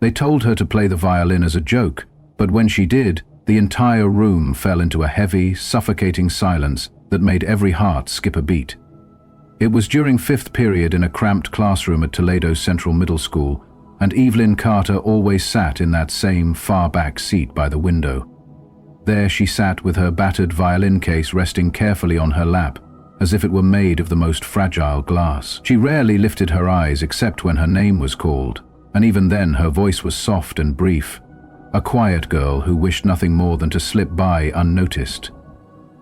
They told her to play the violin as a joke, but when she did, the entire room fell into a heavy, suffocating silence that made every heart skip a beat. It was during fifth period in a cramped classroom at Toledo Central Middle School, and Evelyn Carter always sat in that same far-back seat by the window. There she sat with her battered violin case resting carefully on her lap, as if it were made of the most fragile glass. She rarely lifted her eyes except when her name was called, and even then her voice was soft and brief, a quiet girl who wished nothing more than to slip by unnoticed.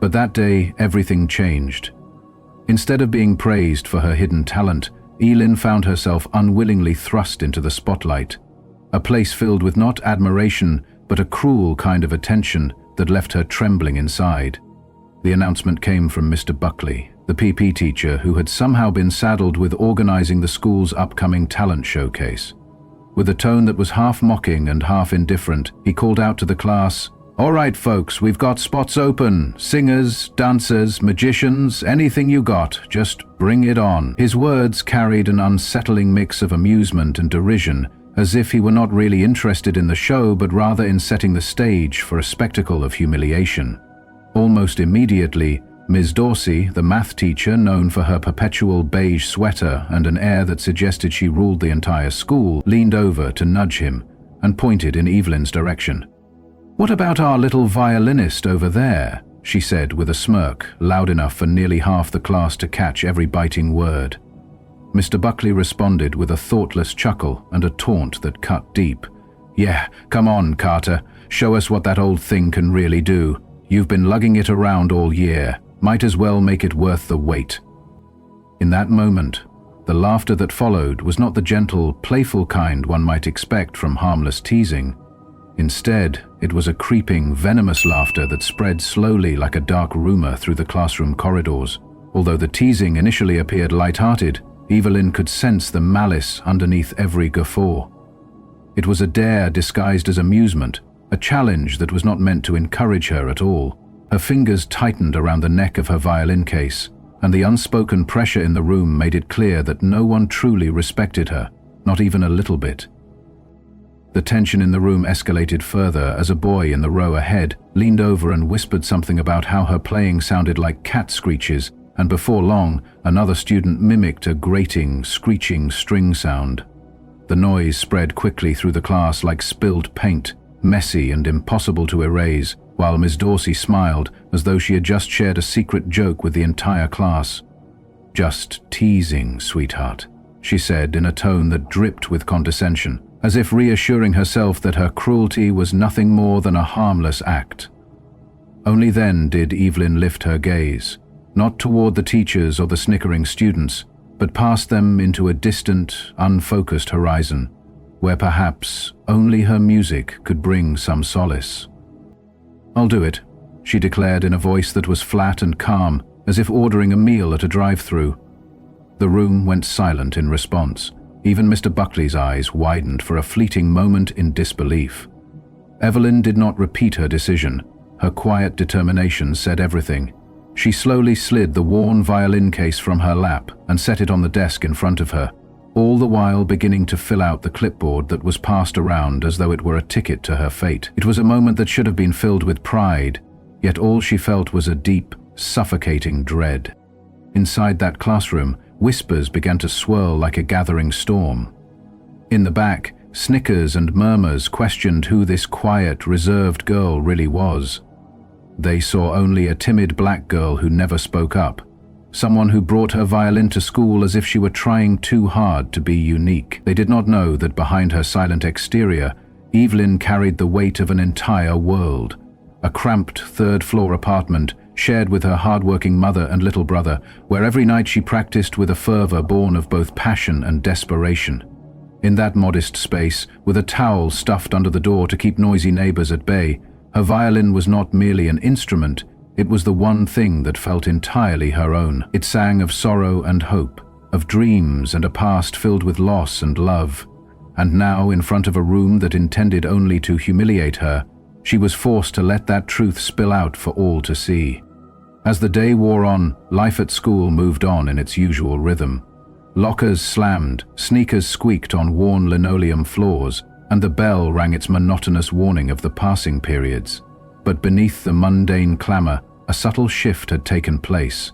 But that day, everything changed. Instead of being praised for her hidden talent, Evelyn found herself unwillingly thrust into the spotlight, a place filled with not admiration, but a cruel kind of attention that left her trembling inside. The announcement came from Mr. Buckley, the PP teacher who had somehow been saddled with organizing the school's upcoming talent showcase. With a tone that was half mocking and half indifferent, he called out to the class, "All right, folks, we've got spots open. Singers, dancers, magicians, anything you got, just bring it on." His words carried an unsettling mix of amusement and derision, as if he were not really interested in the show but rather in setting the stage for a spectacle of humiliation. Almost immediately, Ms. Dorsey, the math teacher known for her perpetual beige sweater and an air that suggested she ruled the entire school, leaned over to nudge him and pointed in Evelyn's direction. "What about our little violinist over there?" she said with a smirk loud enough for nearly half the class to catch every biting word. Mr. Buckley responded with a thoughtless chuckle and a taunt that cut deep. "Yeah, come on, Carter. Show us what that old thing can really do. You've been lugging it around all year. Might as well make it worth the wait." In that moment, the laughter that followed was not the gentle, playful kind one might expect from harmless teasing. Instead, it was a creeping, venomous laughter that spread slowly like a dark rumor through the classroom corridors. Although the teasing initially appeared light-hearted, Evelyn could sense the malice underneath every guffaw. It was a dare disguised as amusement, a challenge that was not meant to encourage her at all. Her fingers tightened around the neck of her violin case, and the unspoken pressure in the room made it clear that no one truly respected her, not even a little bit. The tension in the room escalated further as a boy in the row ahead leaned over and whispered something about how her playing sounded like cat screeches, and before long, another student mimicked a grating, screeching string sound. The noise spread quickly through the class like spilled paint, messy and impossible to erase, while Ms. Dorsey smiled as though she had just shared a secret joke with the entire class. "Just teasing, sweetheart," she said in a tone that dripped with condescension, as if reassuring herself that her cruelty was nothing more than a harmless act. Only then did Evelyn lift her gaze, not toward the teachers or the snickering students, but past them into a distant, unfocused horizon, where perhaps only her music could bring some solace. "I'll do it," she declared in a voice that was flat and calm, as if ordering a meal at a drive-thru. The room went silent in response. Even Mr. Buckley's eyes widened for a fleeting moment in disbelief. Evelyn did not repeat her decision. Her quiet determination said everything. She slowly slid the worn violin case from her lap and set it on the desk in front of her, all the while beginning to fill out the clipboard that was passed around as though it were a ticket to her fate. It was a moment that should have been filled with pride, yet all she felt was a deep, suffocating dread. Inside that classroom, whispers began to swirl like a gathering storm. In the back, snickers and murmurs questioned who this quiet, reserved girl really was. They saw only a timid black girl who never spoke up, someone who brought her violin to school as if she were trying too hard to be unique. They did not know that behind her silent exterior, Evelyn carried the weight of an entire world, a cramped third-floor apartment shared with her hard-working mother and little brother, where every night she practiced with a fervor born of both passion and desperation. In that modest space, with a towel stuffed under the door to keep noisy neighbors at bay, her violin was not merely an instrument, it was the one thing that felt entirely her own. It sang of sorrow and hope, of dreams and a past filled with loss and love. And now, in front of a room that intended only to humiliate her, she was forced to let that truth spill out for all to see. As the day wore on, life at school moved on in its usual rhythm. Lockers slammed, sneakers squeaked on worn linoleum floors, and the bell rang its monotonous warning of the passing periods. But beneath the mundane clamor, a subtle shift had taken place.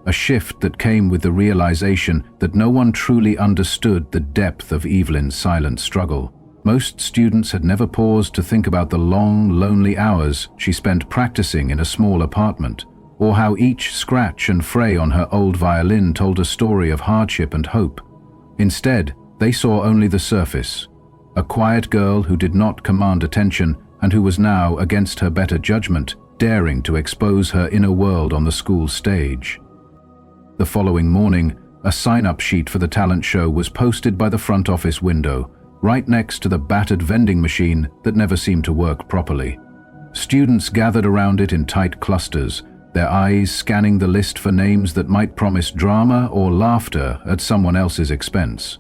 A shift that came with the realization that no one truly understood the depth of Evelyn's silent struggle. Most students had never paused to think about the long, lonely hours she spent practicing in a small apartment, or how each scratch and fray on her old violin told a story of hardship and hope. Instead, they saw only the surface. A quiet girl who did not command attention and who was now, against her better judgment, daring to expose her inner world on the school stage. The following morning, a sign-up sheet for the talent show was posted by the front office window, right next to the battered vending machine that never seemed to work properly. Students gathered around it in tight clusters, their eyes scanning the list for names that might promise drama or laughter at someone else's expense.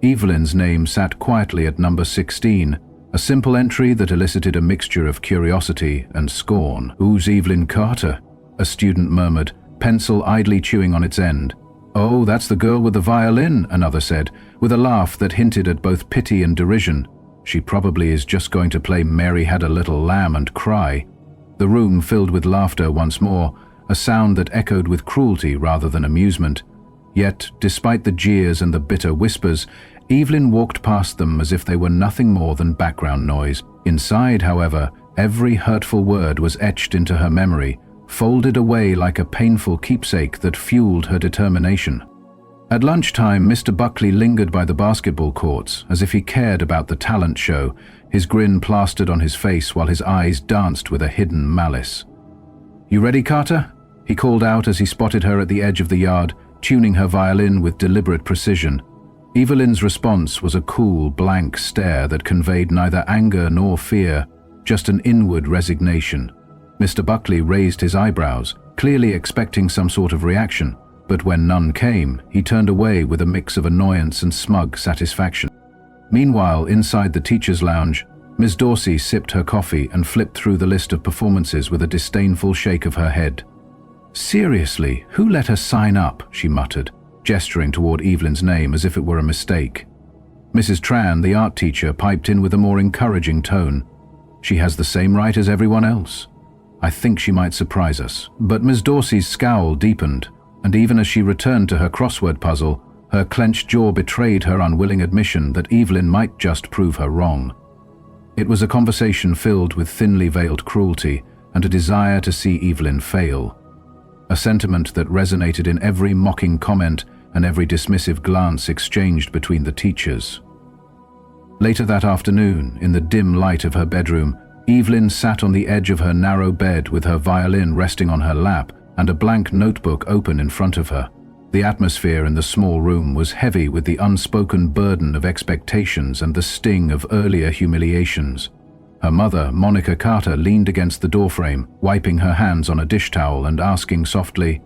Evelyn's name sat quietly at number 16, a simple entry that elicited a mixture of curiosity and scorn. "Who's Evelyn Carter?" a student murmured, pencil idly chewing on its end. "Oh, that's the girl with the violin," another said, with a laugh that hinted at both pity and derision. "She probably is just going to play Mary Had a Little Lamb and cry." The room filled with laughter once more, a sound that echoed with cruelty rather than amusement. Yet, despite the jeers and the bitter whispers, Evelyn walked past them as if they were nothing more than background noise. Inside, however, every hurtful word was etched into her memory, folded away like a painful keepsake that fueled her determination. At lunchtime, Mr. Buckley lingered by the basketball courts, as if he cared about the talent show, his grin plastered on his face while his eyes danced with a hidden malice. "You ready, Carter?" he called out as he spotted her at the edge of the yard, tuning her violin with deliberate precision. Evelyn's response was a cool, blank stare that conveyed neither anger nor fear, just an inward resignation. Mr. Buckley raised his eyebrows, clearly expecting some sort of reaction, but when none came, he turned away with a mix of annoyance and smug satisfaction. Meanwhile, inside the teacher's lounge, Miss Dorsey sipped her coffee and flipped through the list of performances with a disdainful shake of her head. "Seriously, who let her sign up?" she muttered, gesturing toward Evelyn's name as if it were a mistake. Mrs. Tran, the art teacher, piped in with a more encouraging tone. "She has the same right as everyone else. I think she might surprise us." But Miss Dorsey's scowl deepened, and even as she returned to her crossword puzzle, her clenched jaw betrayed her unwilling admission that Evelyn might just prove her wrong. It was a conversation filled with thinly veiled cruelty and a desire to see Evelyn fail. A sentiment that resonated in every mocking comment and every dismissive glance exchanged between the teachers. Later that afternoon, in the dim light of her bedroom, Evelyn sat on the edge of her narrow bed with her violin resting on her lap and a blank notebook open in front of her. The atmosphere in the small room was heavy with the unspoken burden of expectations and the sting of earlier humiliations. Her mother, Monica Carter, leaned against the doorframe, wiping her hands on a dish towel and asking softly,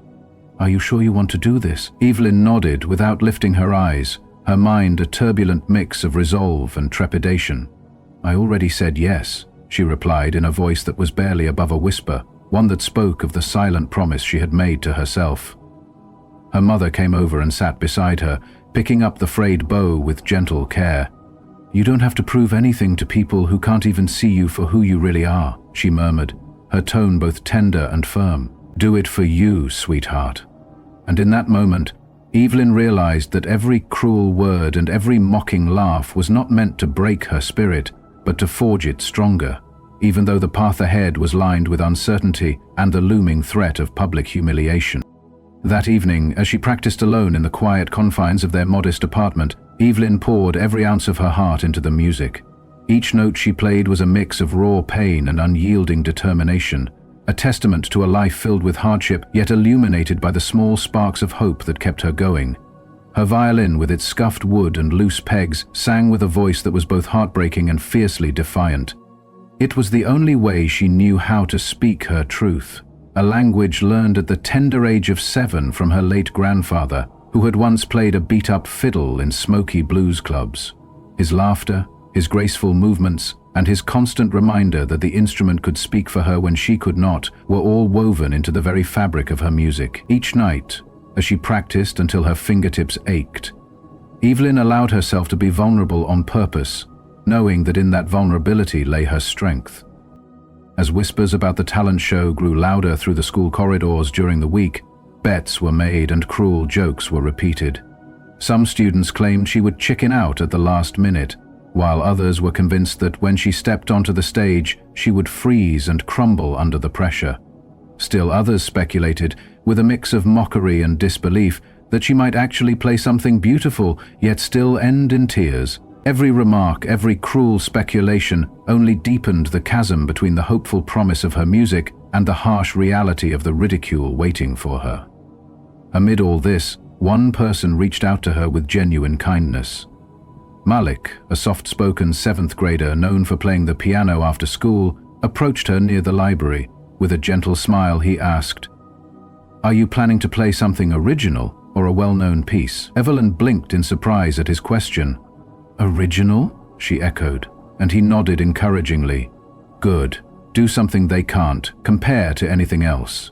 "Are you sure you want to do this?" Evelyn nodded without lifting her eyes, her mind a turbulent mix of resolve and trepidation. "I already said yes," she replied in a voice that was barely above a whisper, one that spoke of the silent promise she had made to herself. Her mother came over and sat beside her, picking up the frayed bow with gentle care. "You don't have to prove anything to people who can't even see you for who you really are," she murmured, her tone both tender and firm. "Do it for you, sweetheart." And in that moment, Evelyn realized that every cruel word and every mocking laugh was not meant to break her spirit, but to forge it stronger, even though the path ahead was lined with uncertainty and the looming threat of public humiliation. That evening, as she practiced alone in the quiet confines of their modest apartment, Evelyn poured every ounce of her heart into the music. Each note she played was a mix of raw pain and unyielding determination, a testament to a life filled with hardship yet illuminated by the small sparks of hope that kept her going. Her violin, with its scuffed wood and loose pegs, sang with a voice that was both heartbreaking and fiercely defiant. It was the only way she knew how to speak her truth, a language learned at the tender age of 7 from her late grandfather, who had once played a beat-up fiddle in smoky blues clubs. His laughter, his graceful movements, and his constant reminder that the instrument could speak for her when she could not were all woven into the very fabric of her music. Each night, as she practiced until her fingertips ached, Evelyn allowed herself to be vulnerable on purpose, knowing that in that vulnerability lay her strength. As whispers about the talent show grew louder through the school corridors during the week, bets were made and cruel jokes were repeated. Some students claimed she would chicken out at the last minute, while others were convinced that when she stepped onto the stage, she would freeze and crumble under the pressure. Still others speculated, with a mix of mockery and disbelief, that she might actually play something beautiful, yet still end in tears. Every remark, every cruel speculation only deepened the chasm between the hopeful promise of her music and the harsh reality of the ridicule waiting for her. Amid all this, one person reached out to her with genuine kindness. Malik, a soft-spoken 7th grader known for playing the piano after school, approached her near the library. With a gentle smile, he asked, "Are you planning to play something original or a well-known piece?" Evelyn blinked in surprise at his question. "Original?" she echoed, and he nodded encouragingly. "Good. Do something they can't compare to anything else."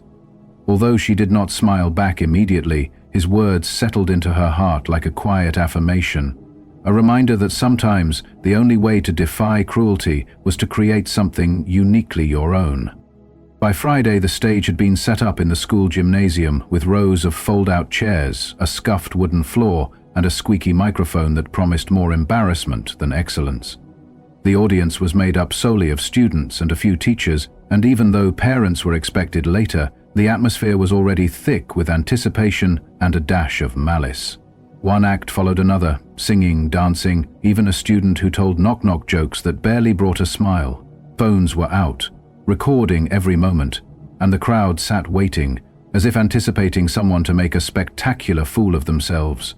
Although she did not smile back immediately, his words settled into her heart like a quiet affirmation, a reminder that sometimes the only way to defy cruelty was to create something uniquely your own. By Friday, the stage had been set up in the school gymnasium with rows of fold-out chairs, a scuffed wooden floor, and a squeaky microphone that promised more embarrassment than excellence. The audience was made up solely of students and a few teachers, and even though parents were expected later, the atmosphere was already thick with anticipation and a dash of malice. One act followed another, singing, dancing, even a student who told knock-knock jokes that barely brought a smile. Phones were out, recording every moment, and the crowd sat waiting, as if anticipating someone to make a spectacular fool of themselves.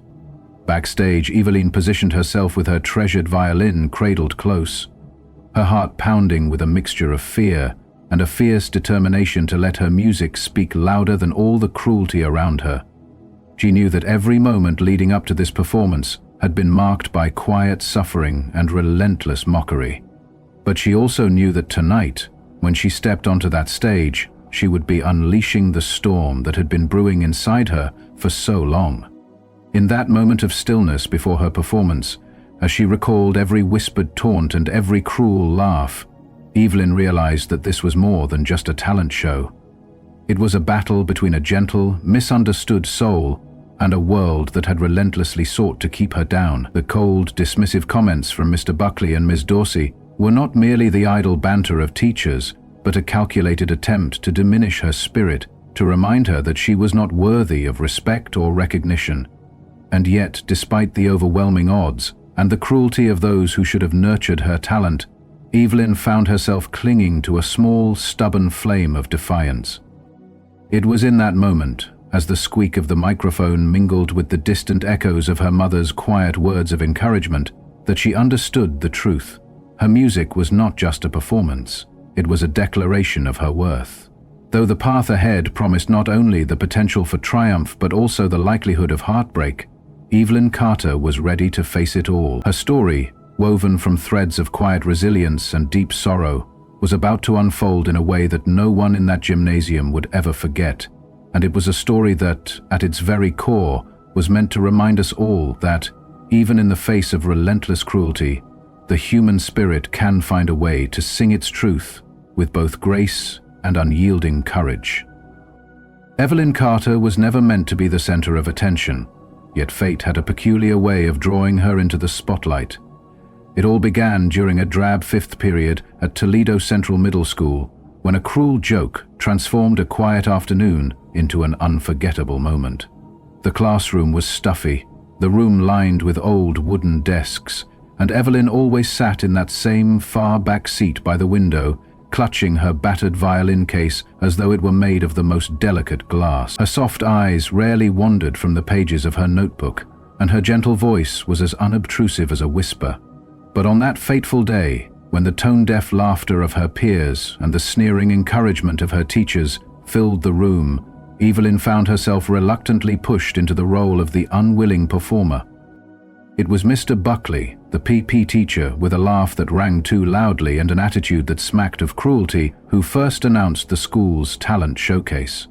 Backstage, Evelyn positioned herself with her treasured violin cradled close, her heart pounding with a mixture of fear and a fierce determination to let her music speak louder than all the cruelty around her. She knew that every moment leading up to this performance had been marked by quiet suffering and relentless mockery. But she also knew that tonight, when she stepped onto that stage, she would be unleashing the storm that had been brewing inside her for so long. In that moment of stillness before her performance, as she recalled every whispered taunt and every cruel laugh, Evelyn realized that this was more than just a talent show. It was a battle between a gentle, misunderstood soul and a world that had relentlessly sought to keep her down. The cold, dismissive comments from Mr. Buckley and Ms. Dorsey were not merely the idle banter of teachers, but a calculated attempt to diminish her spirit, to remind her that she was not worthy of respect or recognition. And yet, despite the overwhelming odds and the cruelty of those who should have nurtured her talent, Evelyn found herself clinging to a small, stubborn flame of defiance. It was in that moment, as the squeak of the microphone mingled with the distant echoes of her mother's quiet words of encouragement, that she understood the truth. Her music was not just a performance, it was a declaration of her worth. Though the path ahead promised not only the potential for triumph but also the likelihood of heartbreak, Evelyn Carter was ready to face it all. Her story, woven from threads of quiet resilience and deep sorrow, was about to unfold in a way that no one in that gymnasium would ever forget. And it was a story that, at its very core, was meant to remind us all that, even in the face of relentless cruelty, the human spirit can find a way to sing its truth with both grace and unyielding courage. Evelyn Carter was never meant to be the center of attention, yet fate had a peculiar way of drawing her into the spotlight. It all began during a drab 5th period at Toledo Central Middle School, when a cruel joke transformed a quiet afternoon into an unforgettable moment. The classroom was stuffy, the room lined with old wooden desks, and Evelyn always sat in that same far back seat by the window, clutching her battered violin case as though it were made of the most delicate glass. Her soft eyes rarely wandered from the pages of her notebook, and her gentle voice was as unobtrusive as a whisper. But on that fateful day, when the tone-deaf laughter of her peers and the sneering encouragement of her teachers filled the room, Evelyn found herself reluctantly pushed into the role of the unwilling performer. It was Mr. Buckley, the PP teacher with a laugh that rang too loudly and an attitude that smacked of cruelty, who first announced the school's talent showcase.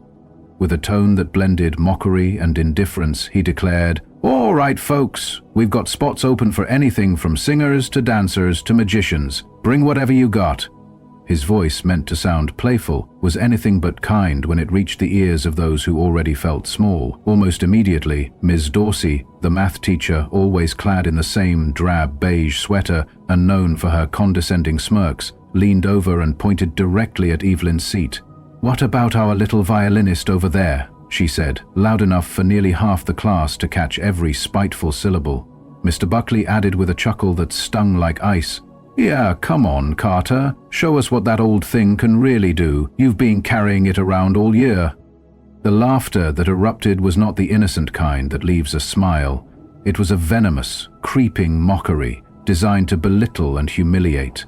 With a tone that blended mockery and indifference, he declared, "All right, folks, we've got spots open for anything from singers to dancers to magicians. Bring whatever you got." His voice, meant to sound playful, was anything but kind when it reached the ears of those who already felt small. Almost immediately, Ms. Dorsey, the math teacher, always clad in the same drab beige sweater and known for her condescending smirks, leaned over and pointed directly at Evelyn's seat. "What about our little violinist over there?" she said, loud enough for nearly half the class to catch every spiteful syllable. Mr. Buckley added with a chuckle that stung like ice, "Yeah, come on, Carter. Show us what that old thing can really do. You've been carrying it around all year." The laughter that erupted was not the innocent kind that leaves a smile. It was a venomous, creeping mockery designed to belittle and humiliate.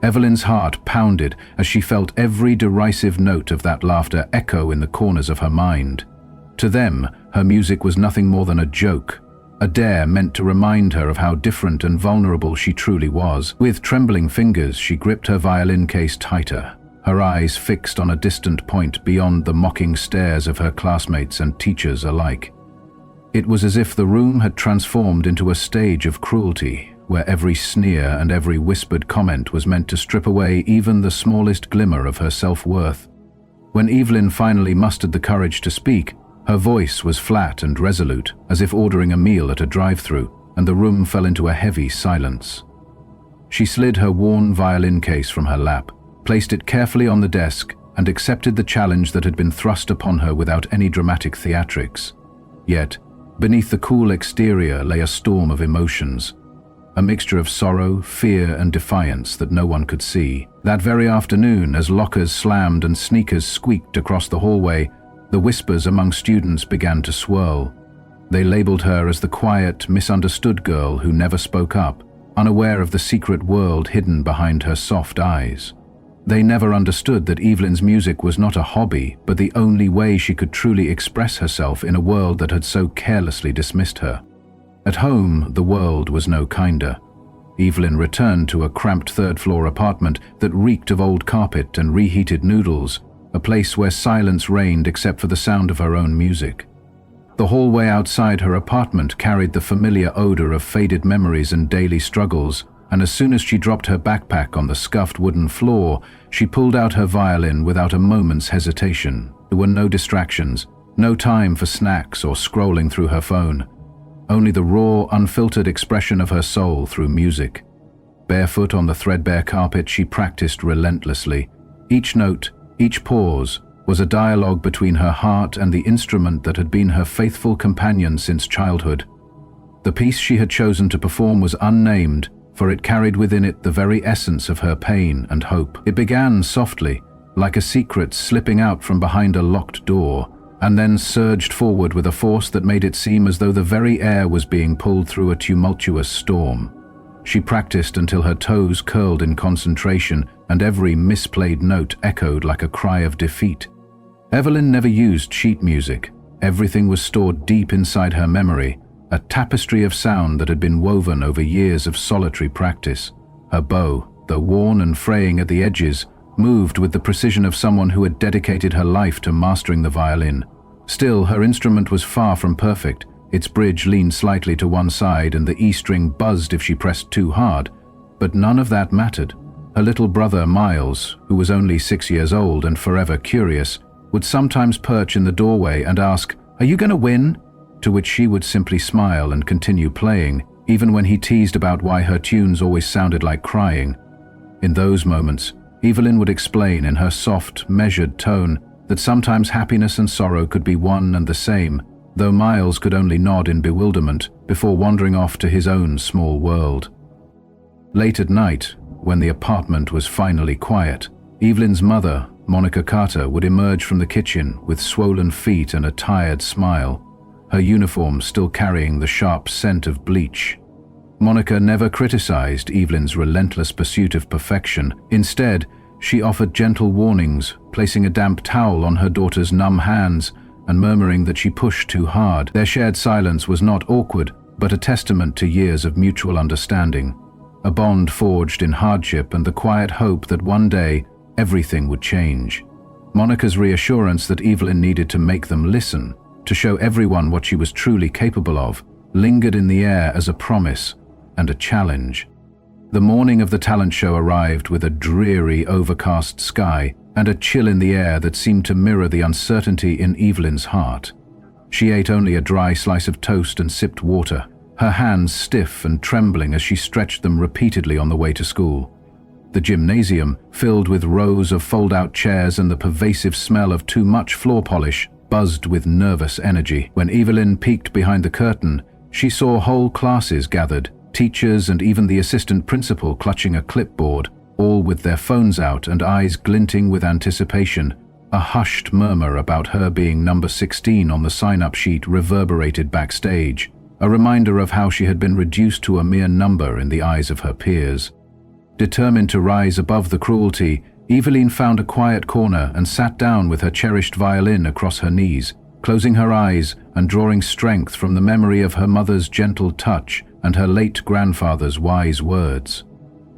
Evelyn's heart pounded as she felt every derisive note of that laughter echo in the corners of her mind. To them, her music was nothing more than a joke, a dare meant to remind her of how different and vulnerable she truly was. With trembling fingers, she gripped her violin case tighter, her eyes fixed on a distant point beyond the mocking stares of her classmates and teachers alike. It was as if the room had transformed into a stage of cruelty, where every sneer and every whispered comment was meant to strip away even the smallest glimmer of her self-worth. When Evelyn finally mustered the courage to speak, her voice was flat and resolute, as if ordering a meal at a drive-thru, and the room fell into a heavy silence. She slid her worn violin case from her lap, placed it carefully on the desk, and accepted the challenge that had been thrust upon her without any dramatic theatrics. Yet, beneath the cool exterior lay a storm of emotions, a mixture of sorrow, fear, and defiance that no one could see. That very afternoon, as lockers slammed and sneakers squeaked across the hallway, the whispers among students began to swirl. They labeled her as the quiet, misunderstood girl who never spoke up, unaware of the secret world hidden behind her soft eyes. They never understood that Evelyn's music was not a hobby, but the only way she could truly express herself in a world that had so carelessly dismissed her. At home, the world was no kinder. Evelyn returned to a cramped third-floor apartment that reeked of old carpet and reheated noodles, a place where silence reigned except for the sound of her own music. The hallway outside her apartment carried the familiar odor of faded memories and daily struggles, and as soon as she dropped her backpack on the scuffed wooden floor, she pulled out her violin without a moment's hesitation. There were no distractions, no time for snacks or scrolling through her phone. Only the raw, unfiltered expression of her soul through music. Barefoot on the threadbare carpet, she practiced relentlessly. Each note, each pause, was a dialogue between her heart and the instrument that had been her faithful companion since childhood. The piece she had chosen to perform was unnamed, for it carried within it the very essence of her pain and hope. It began softly, like a secret slipping out from behind a locked door, and then surged forward with a force that made it seem as though the very air was being pulled through a tumultuous storm. She practiced until her toes curled in concentration, and every misplayed note echoed like a cry of defeat. Evelyn never used sheet music. Everything was stored deep inside her memory, a tapestry of sound that had been woven over years of solitary practice. Her bow, though worn and fraying at the edges, moved with the precision of someone who had dedicated her life to mastering the violin. Still, her instrument was far from perfect. Its bridge leaned slightly to one side and the E-string buzzed if she pressed too hard. But none of that mattered. Her little brother, Miles, who was only 6 years old and forever curious, would sometimes perch in the doorway and ask, "Are you going to win?" To which she would simply smile and continue playing, even when he teased about why her tunes always sounded like crying. In those moments, Evelyn would explain in her soft, measured tone that sometimes happiness and sorrow could be one and the same, though Miles could only nod in bewilderment before wandering off to his own small world. Late at night, when the apartment was finally quiet, Evelyn's mother, Monica Carter, would emerge from the kitchen with swollen feet and a tired smile, her uniform still carrying the sharp scent of bleach. Monica never criticized Evelyn's relentless pursuit of perfection. Instead, she offered gentle warnings, placing a damp towel on her daughter's numb hands and murmuring that she pushed too hard. Their shared silence was not awkward, but a testament to years of mutual understanding, a bond forged in hardship and the quiet hope that one day everything would change. Monica's reassurance that Evelyn needed to make them listen, to show everyone what she was truly capable of, lingered in the air as a promise and a challenge. The morning of the talent show arrived with a dreary, overcast sky and a chill in the air that seemed to mirror the uncertainty in Evelyn's heart. She ate only a dry slice of toast and sipped water, her hands stiff and trembling as she stretched them repeatedly on the way to school. The gymnasium, filled with rows of fold-out chairs and the pervasive smell of too much floor polish, buzzed with nervous energy. When Evelyn peeked behind the curtain, she saw whole classes gathered, teachers and even the assistant principal clutching a clipboard, all with their phones out and eyes glinting with anticipation. A hushed murmur about her being number 16 on the sign-up sheet reverberated backstage, a reminder of how she had been reduced to a mere number in the eyes of her peers. Determined to rise above the cruelty, Evelyn found a quiet corner and sat down with her cherished violin across her knees, closing her eyes and drawing strength from the memory of her mother's gentle touch and her late grandfather's wise words.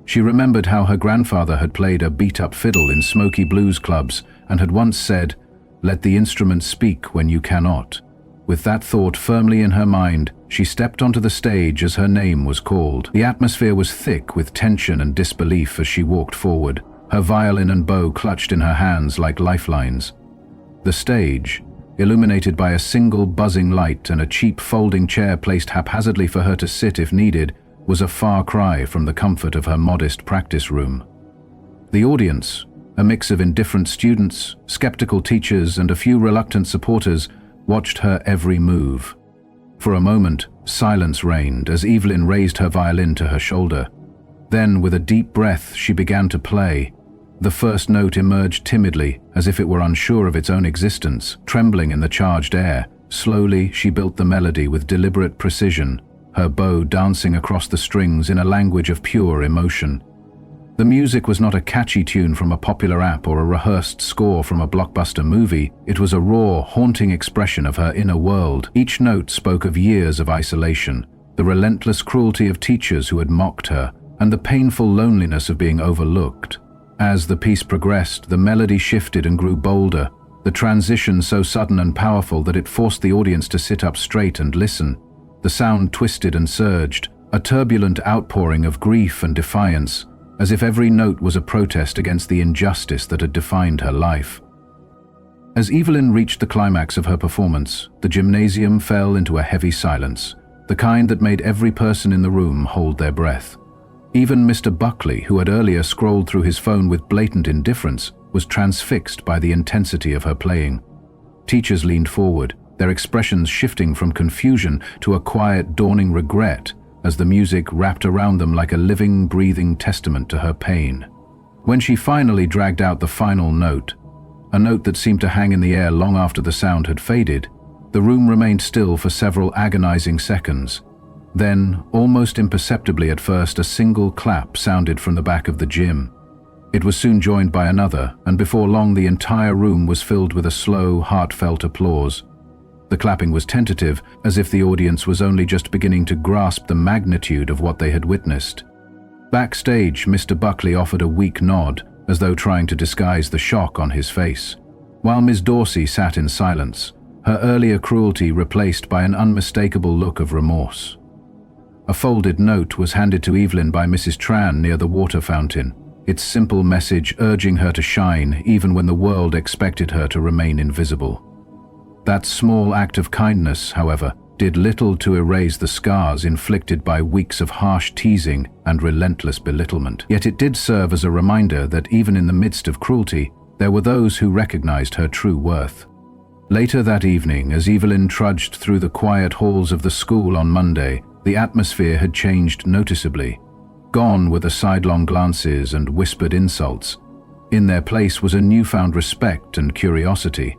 She remembered how her grandfather had played a beat-up fiddle in smoky blues clubs and had once said, "Let the instrument speak when you cannot." With that thought firmly in her mind, she stepped onto the stage as her name was called. The atmosphere was thick with tension and disbelief as she walked forward, her violin and bow clutched in her hands like lifelines. The stage, illuminated by a single buzzing light and a cheap folding chair placed haphazardly for her to sit if needed, was a far cry from the comfort of her modest practice room. The audience, a mix of indifferent students, skeptical teachers, and a few reluctant supporters, watched her every move. For a moment, silence reigned as Evelyn raised her violin to her shoulder. Then, with a deep breath, she began to play. The first note emerged timidly, as if it were unsure of its own existence, trembling in the charged air. Slowly, she built the melody with deliberate precision, her bow dancing across the strings in a language of pure emotion. The music was not a catchy tune from a popular app or a rehearsed score from a blockbuster movie. It was a raw, haunting expression of her inner world. Each note spoke of years of isolation, the relentless cruelty of teachers who had mocked her, and the painful loneliness of being overlooked. As the piece progressed, the melody shifted and grew bolder, the transition so sudden and powerful that it forced the audience to sit up straight and listen. The sound twisted and surged, a turbulent outpouring of grief and defiance, as if every note was a protest against the injustice that had defined her life. As Evelyn reached the climax of her performance, the gymnasium fell into a heavy silence, the kind that made every person in the room hold their breath. Even Mr. Buckley, who had earlier scrolled through his phone with blatant indifference, was transfixed by the intensity of her playing. Teachers leaned forward, their expressions shifting from confusion to a quiet, dawning regret, as the music wrapped around them like a living, breathing testament to her pain. When she finally dragged out the final note, a note that seemed to hang in the air long after the sound had faded, the room remained still for several agonizing seconds. Then, almost imperceptibly at first, a single clap sounded from the back of the gym. It was soon joined by another, and before long the entire room was filled with a slow, heartfelt applause. The clapping was tentative, as if the audience was only just beginning to grasp the magnitude of what they had witnessed. Backstage, Mr. Buckley offered a weak nod, as though trying to disguise the shock on his face, while Miss Dorsey sat in silence, her earlier cruelty replaced by an unmistakable look of remorse. A folded note was handed to Evelyn by Mrs. Tran near the water fountain, its simple message urging her to shine even when the world expected her to remain invisible. That small act of kindness, however, did little to erase the scars inflicted by weeks of harsh teasing and relentless belittlement. Yet it did serve as a reminder that even in the midst of cruelty, there were those who recognized her true worth. Later that evening, as Evelyn trudged through the quiet halls of the school on Monday, the atmosphere had changed noticeably. Gone were the sidelong glances and whispered insults. In their place was a newfound respect and curiosity.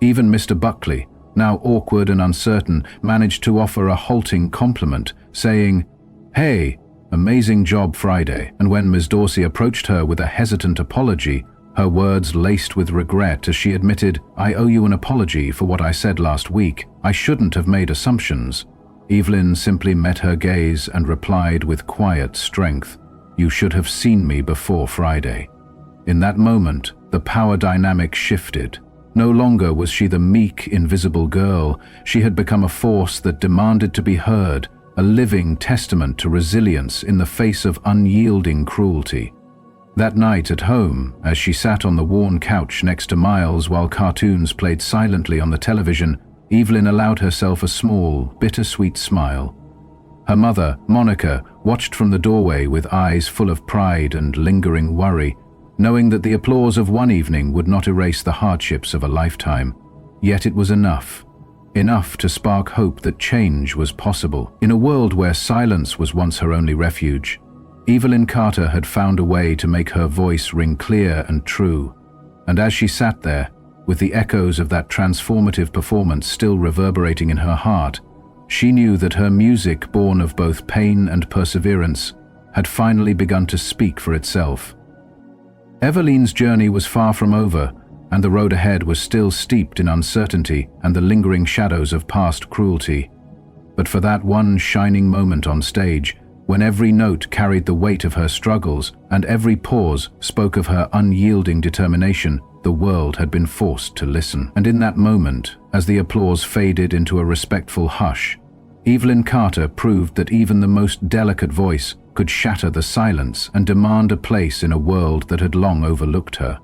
Even Mr. Buckley, now awkward and uncertain, managed to offer a halting compliment, saying, "Hey, amazing job Friday." And when Ms. Dorsey approached her with a hesitant apology, her words laced with regret as she admitted, "I owe you an apology for what I said last week. I shouldn't have made assumptions." Evelyn simply met her gaze and replied with quiet strength, "You should have seen me before Friday." In that moment, the power dynamic shifted. No longer was she the meek, invisible girl. She had become a force that demanded to be heard, a living testament to resilience in the face of unyielding cruelty. That night at home, as she sat on the worn couch next to Miles while cartoons played silently on the television, Evelyn allowed herself a small, bittersweet smile. Her mother, Monica, watched from the doorway with eyes full of pride and lingering worry, knowing that the applause of one evening would not erase the hardships of a lifetime. Yet it was enough to spark hope that change was possible. In a world where silence was once her only refuge, Evelyn Carter had found a way to make her voice ring clear and true. And as she sat there, with the echoes of that transformative performance still reverberating in her heart, she knew that her music, born of both pain and perseverance, had finally begun to speak for itself. Evelyn's journey was far from over, and the road ahead was still steeped in uncertainty and the lingering shadows of past cruelty. But for that one shining moment on stage, when every note carried the weight of her struggles and every pause spoke of her unyielding determination, the world had been forced to listen. And in that moment, as the applause faded into a respectful hush, Evelyn Carter proved that even the most delicate voice could shatter the silence and demand a place in a world that had long overlooked her.